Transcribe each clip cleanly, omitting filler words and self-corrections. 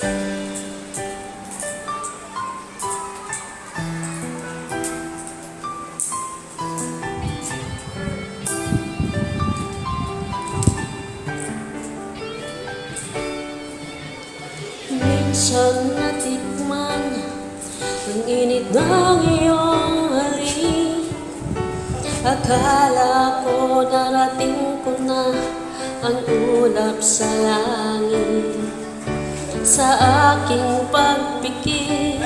Minsan natikman ang init ng iyong halik. Akala ko narating ko na ang ulap sa langit. Sa aking pagpikit,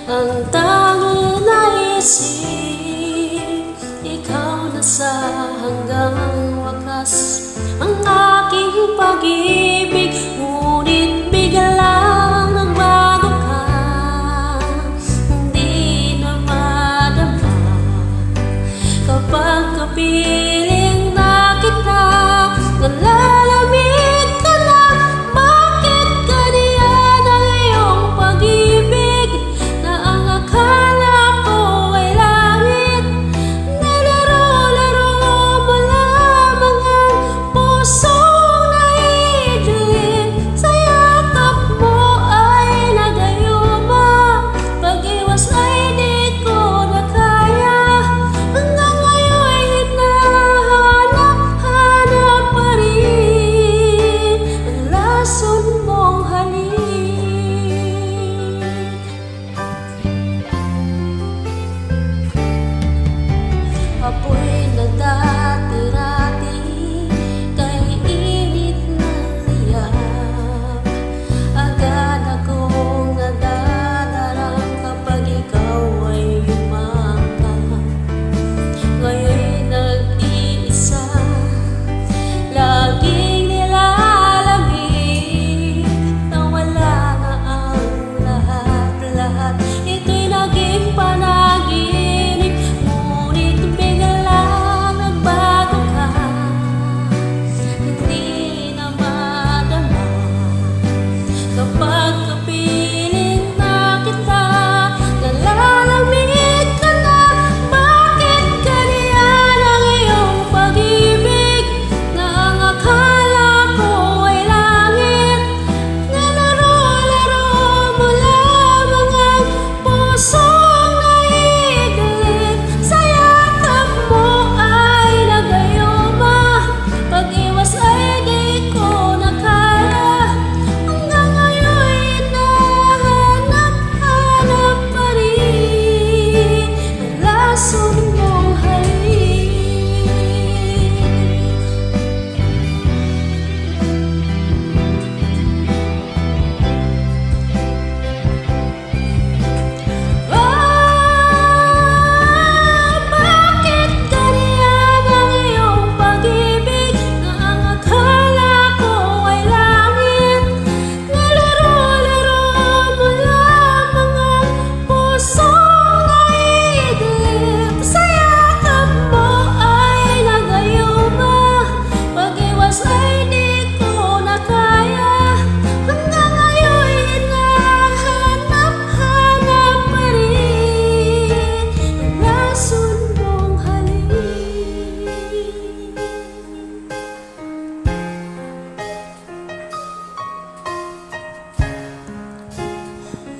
ang tanging naisip, ikaw na sa hanggang wakas. Ang aking pag-ibig, ngunit biglang nagbago ka. Hindi na madama kapag kapiling na kita. Nalalamig ka na, bakit ganyan ang iyong pag-ibig? Na ang akala ko ay langit, nalaro-laro mo lamang ang pusong naidilim. Sa yakap mo ay nagayuma, pag-iwas ay di ko na kaya. Hanggang ngayon hinahanap-hanap pa rin ang lason mong halik. Apoy na dati-rati kay init ng liyak. Agad akong nadadarang kapag ikaw ay yumangkap. Ngayon'y nag-iisa, laging nilalamig, nawala na ang lahat-lahat. Ito'y naging panaginip, ngunit biglang nagbago ka. Hindi na madama kapag kapiling na kita. Nalalamig ka na, bakit ganyan ang iyong pag-ibig? Na ang akala ko ay langit, nalaro-laro mo lamang ang pusong naidilim. Sa yakap mo ay nagayuma, pag-iwas ay di ko na kaya. Hanggang ngayon hinahanap-hanap pa rin ang lason mong halik. Bakit ganyan ang iyong pag-ibig? Na ang akala ko ay langit, nalaro-laro mo lamang ang pusong naidilim. Sa yakap mo ay nagayuma, pag-iwas ay di ko na kaya. Hanggang ngayon hinahanap-hanap pa rin ang lason mong halik.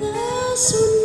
Lason